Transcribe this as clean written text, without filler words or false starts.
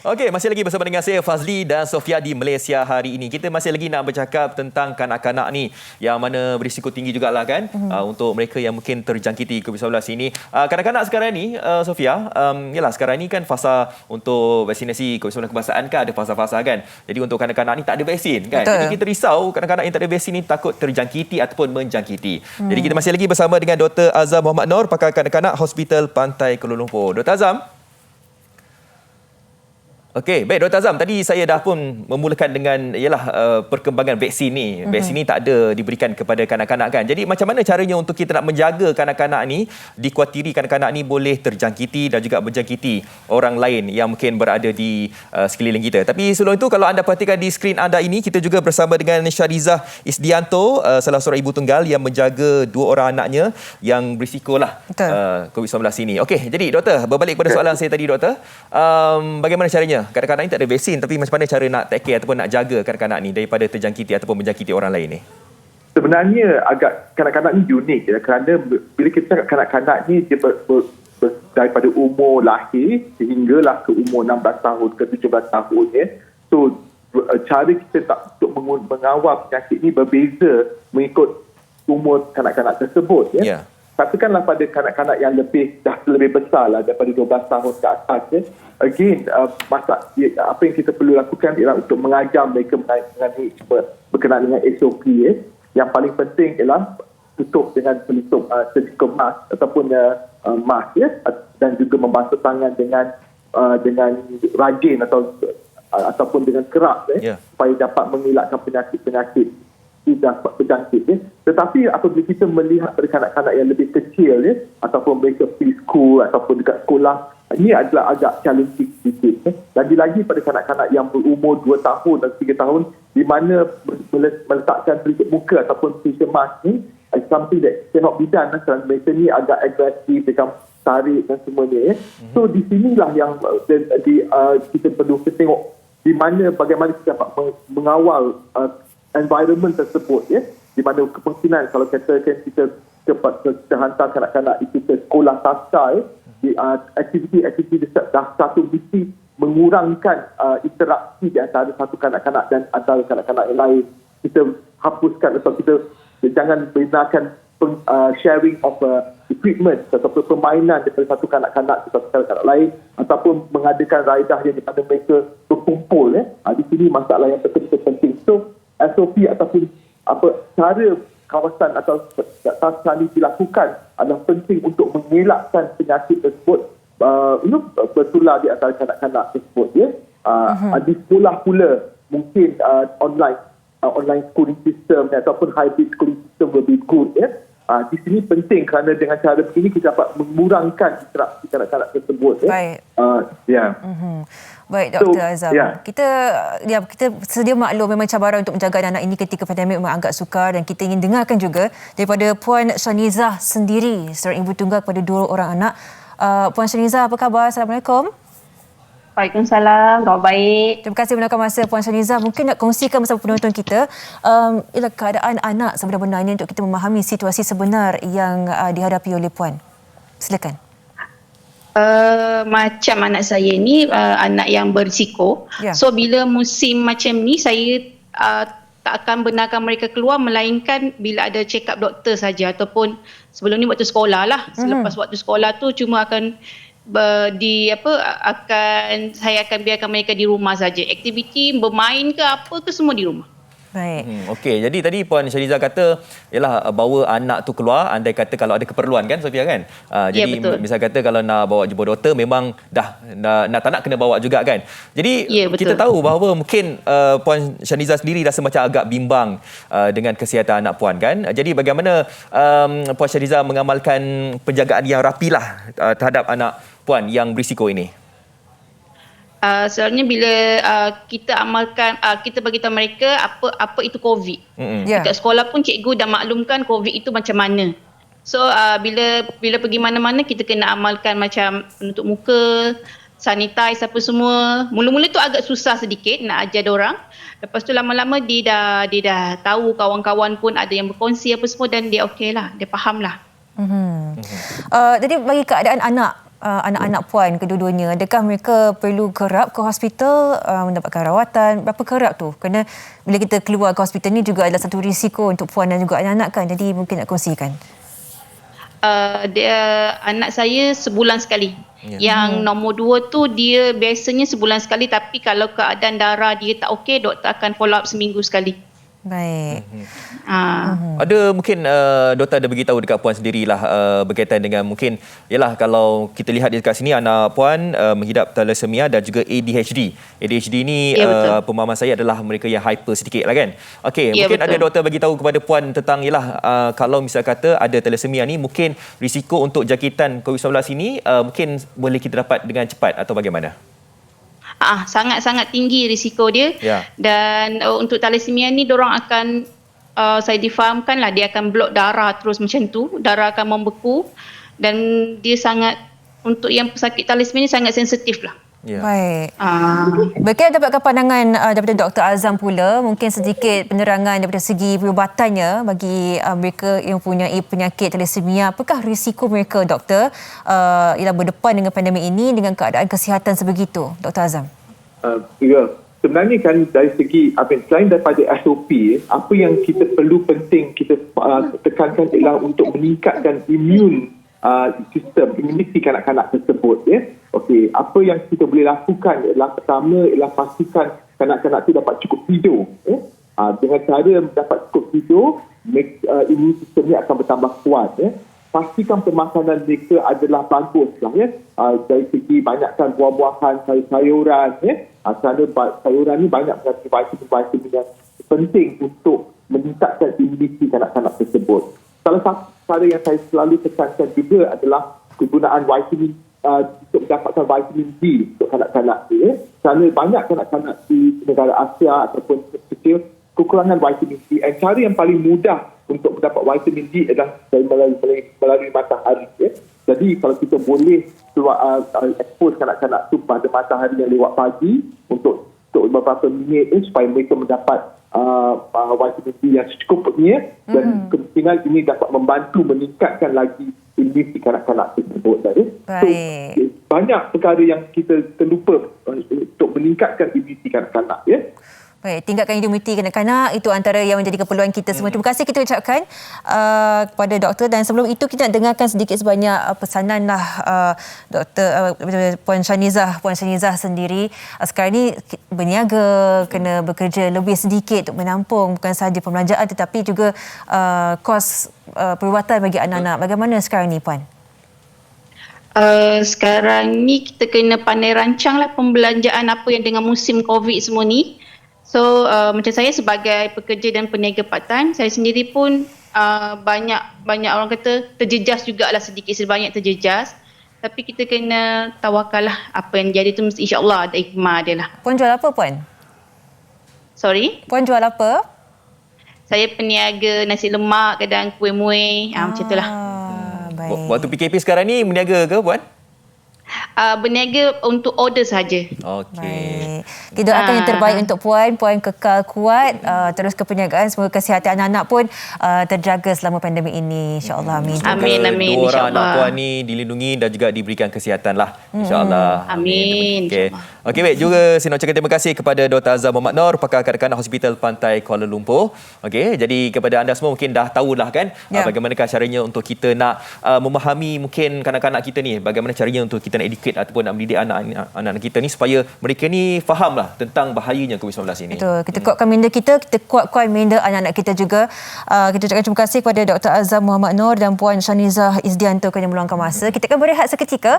Okey, masih lagi bersama dengan saya Fazli dan Sofia di Malaysia hari ini. Kita masih lagi nak bercakap tentang kanak-kanak ni yang mana berisiko tinggi jugalah kan untuk mereka yang mungkin terjangkiti COVID-19 ini. Kanak-kanak sekarang ni Sofia, yalah sekarang ni kan fasa untuk vaksinasi COVID-19 kebangsaan kan ada fasa-fasa kan. Jadi untuk kanak-kanak ni tak ada vaksin kan. Betul. Jadi kita risau kanak-kanak yang tak ada vaksin ni takut terjangkiti ataupun menjangkiti. Jadi kita masih lagi bersama dengan Dr. Azam Muhammad Noor, pakar kanak-kanak Hospital Pantai Kuala Lumpur. Dr. Azam. Okey, baik Dr. Azam, tadi saya dah pun memulakan dengan perkembangan vaksin ni. Vaksin ni tak ada diberikan kepada kanak-kanak kan. Jadi macam mana caranya untuk kita nak menjaga kanak-kanak ni, dikhawatiri kanak-kanak ni boleh terjangkiti dan juga menjangkiti orang lain yang mungkin berada di sekeliling kita. Tapi sebelum itu, kalau anda perhatikan di skrin anda ini, kita juga bersama dengan Syarizah Isdianto, salah seorang ibu tunggal yang menjaga 2 orang anaknya yang berisikolah COVID-19 ini. Okey, jadi doktor, berbalik pada soalan saya tadi doktor, bagaimana caranya? Kanak-kanak ni tak ada vaksin, tapi macam mana cara nak take care ataupun nak jaga kanak-kanak ni daripada terjangkiti ataupun menjangkiti orang lain ni? Sebenarnya agak kanak-kanak ni unik ya, kerana bila kita cakap kanak-kanak ni dia daripada umur lahir sehinggalah ke umur 16 tahun ke 17 tahun ya. So cara kita untuk mengawal penyakit ni berbeza mengikut umur kanak-kanak tersebut ya. Yeah. Katakanlah pada kanak-kanak yang dah lebih besar lah daripada 12 tahun ke atas ya. Again, apa yang kita perlu lakukan ialah untuk mengajar mereka mengenai berkenaan dengan SOP ya. Yang paling penting ialah tutup dengan pelitup surgical mask ataupun mask ya, dan juga membasuh tangan dengan rajin ataupun dengan keras ya, supaya dapat mengelakkan penyakit-penyakit dapat berjangkit ya. Tetapi apabila kita melihat pada kanak-kanak yang lebih kecil ya, ataupun mereka preschool ataupun dekat sekolah, ini adalah agak challenging sedikit ya. Lagi-lagi pada kanak-kanak yang berumur 2 tahun dan 3 tahun di mana meletakkan pelitup muka ataupun facial mask ni something that cannot be done kerana mereka ni agak agresif, mereka tarik dan semuanya ya. So di sinilah yang kita perlu tengok di mana bagaimana kita dapat mengawal environment tersebut ya, di mana kemungkinan kalau katakan kita hantar kanak-kanak itu ke sekolah sastra ya, aktiviti dah satu mesti mengurangkan interaksi di antara satu kanak-kanak dan antara kanak-kanak yang lain. Kita hapuskan atau kita jangan benarkan sharing of equipment ataupun permainan daripada satu kanak-kanak ke satu kanak-kanak lain, ataupun mengadakan raidah yang di mana mereka berkumpul ya. Di sini masalah yang betul-betul penting. So SOP ataupun cara kawasan atau tata dilakukan adalah penting untuk mengelakkan penyakit tersebut bertular di antara kanak-kanak tersebut ya. Di sekolah pula mungkin online schooling system ataupun hybrid schooling system will be good ya. Di sini penting kerana dengan cara begini kita dapat mengurangkan interaksi kanak-kanak tersebut ya. Baik. Baik Dr. Azam. Kita sedia maklum memang cabaran untuk menjaga anak-anak ini ketika pandemik memang agak sukar, dan kita ingin dengarkan juga daripada Puan Shanizah sendiri, seorang ibu tunggal kepada 2 orang anak. Puan Shanizah, apa khabar? Assalamualaikum. Waalaikumsalam, khabar baik. Terima kasih meluangkan masa Puan Shanizah. Mungkin nak kongsikan bersama penonton kita ialah keadaan anak sebenar-benarnya untuk kita memahami situasi sebenar yang dihadapi oleh Puan. Silakan. Macam anak saya ni anak yang berisiko. So bila musim macam ni saya tak akan benarkan mereka keluar melainkan bila ada check up doktor saja, ataupun sebelum ni waktu sekolah lah. Selepas waktu sekolah tu cuma akan saya akan biarkan mereka di rumah saja. Aktiviti bermain ke apa ke semua di rumah. Baik. Okey, jadi tadi Puan Syarizah kata ialah bawa anak tu keluar andai kata kalau ada keperluan kan Sofia kan. Jadi misal kata kalau nak bawa jumpa doktor memang dah tak nak kena bawa juga kan. Jadi kita tahu bahawa mungkin Puan Syarizah sendiri rasa macam agak bimbang dengan kesihatan anak puan kan. Jadi bagaimana Puan Syarizah mengamalkan penjagaan yang rapilah terhadap anak puan yang berisiko ini? Sebenarnya bila kita amalkan, kita beritahu mereka apa itu COVID. Dekat sekolah pun cikgu dah maklumkan COVID itu macam mana. So bila pergi mana-mana kita kena amalkan macam penutup muka, sanitize apa semua. Mula-mula tu agak susah sedikit nak ajar diorang. Lepas tu lama-lama dia dah tahu, kawan-kawan pun ada yang berkongsi apa semua dan dia okey lah, dia faham lah. Jadi bagi keadaan anak anak-anak puan kedua-duanya? Adakah mereka perlu kerap ke hospital mendapatkan rawatan? Berapa kerap tu? Kerana bila kita keluar ke hospital ni juga adalah satu risiko untuk puan dan juga anak-anak kan. Jadi mungkin nak kongsikan. Anak saya sebulan sekali. Yang nombor 2 tu dia biasanya sebulan sekali, tapi kalau keadaan darah dia tak okey, doktor akan follow up seminggu sekali. Baik. Ada mungkin doktor ada beritahu dekat puan sendirilah berkaitan dengan mungkin yalah kalau kita lihat dekat sini anak puan menghidap thalassemia dan juga ADHD. ADHD ni pemahaman saya adalah mereka yang hyper sedikit lah kan. Okey, mungkin betul. Ada doktor bagi tahu kepada puan tentang yalah kalau misal kata ada thalassemia ni mungkin risiko untuk jangkitan COVID-19 ini mungkin boleh kita dapat dengan cepat atau bagaimana? Sangat-sangat tinggi risiko dia. Dan untuk thalassemia ni diorang akan saya difahamkan lah dia akan blok darah terus macam tu, darah akan membeku dan dia sangat untuk yang pesakit thalassemia ni sangat sensitif lah. Baik. Bagaimana dapatkan pandangan daripada Dr. Azam pula, mungkin sedikit penerangan daripada segi perubatannya bagi mereka yang mempunyai penyakit thalassemia. Apakah risiko mereka, doktor, ialah berdepan dengan pandemik ini dengan keadaan kesihatan sebegitu, Dr. Azam? Sebenarnya kan dari segi selain daripada SOP, apa yang kita perlu penting kita tekankan ialah untuk meningkatkan sistem imuniti kanak-kanak tersebut. Okey, apa yang kita boleh lakukan ialah pertama ialah pastikan kanak-kanak itu dapat cukup tidur. Dengan cara dapat cukup tidur, imun sistemnya akan bertambah kuat. Pastikan pemakanan mereka adalah bagus lah, dari segi banyakkan buah-buahan, sayur-sayuran. Kerana sayuran ni banyak mengandung vitamin yang penting untuk meningkatkan imuniti kanak-kanak tersebut. Salah satu cara yang saya selalu tekankan juga adalah kegunaan vitamin untuk mendapatkan vitamin D untuk kanak-kanak ni. Kerana banyak kanak-kanak di negara Asia ataupun kecil kekurangan vitamin D. Dan cara yang paling mudah untuk mendapat vitamin D adalah melalui matahari. Jadi kalau kita boleh expose kanak-kanak tu pada matahari yang lewat pagi untuk beberapa minit supaya mereka mendapat vitamin D yang secukupnya dan kemungkinan ini dapat membantu meningkatkan lagi imuniti kanak-kanak tersebut. Baik. So, banyak perkara yang kita terlupa untuk meningkatkan imuniti kanak-kanak. Baik, tingkatkan imuniti kanak-kanak itu antara yang menjadi keperluan kita semua. Terima kasih kita ucapkan kepada doktor, dan sebelum itu kita nak dengarkan sedikit sebanyak pesanan lah Dr. Puan Shanizah sendiri. Sekarang ni berniaga, kena bekerja lebih sedikit untuk menampung bukan sahaja pembelanjaan tetapi juga kos perubatan bagi anak-anak. Bagaimana sekarang ni, Puan? Sekarang ni kita kena pandai rancang lah pembelanjaan apa yang dengan musim COVID semua ni. So macam saya sebagai pekerja dan peniaga part-time, saya sendiri pun banyak orang kata terjejas jugalah, sedikit sebanyak terjejas. Tapi kita kena tawakal lah, apa yang jadi tu mesti insya-Allah ada hikmah dia lah. Puan jual apa, Puan? Sorry? Puan jual apa? Saya peniaga nasi lemak, kadang kuih muih, macam itulah. Baik. Waktu PKP sekarang ni berniaga ke, Puan? Berniaga untuk order saja. Okey. Kita doakan yang terbaik untuk Puan. Puan kekal kuat, terus ke perniagaan. Semoga kesihatan anak-anak pun terjaga selama pandemik ini. InsyaAllah. Amin. Amin. Dua orang anak Puan ni dilindungi dan juga diberikan kesihatan lah. InsyaAllah. Amin. Okey, baik. Juga saya nak ucapkan terima kasih kepada Dr. Azam Muhammad Noor, pakar kanak-kanak Hospital Pantai Kuala Lumpur. Okey, jadi kepada anda semua mungkin dah tahulah kan bagaimanakah caranya untuk kita nak memahami mungkin kanak-kanak kita ni, bagaimana caranya untuk kita nak educate ataupun nak mendidik anak-anak kita ni supaya mereka ni fahamlah tentang bahayanya COVID-19 ini. Betul. Kita kuatkan minda kita kuatkan minda anak-anak kita juga. Kita ucapkan terima kasih kepada Dr. Azam Muhammad Noor dan Puan Shanizah Izdianto kerana meluangkan masa. Kita akan berehat seketika.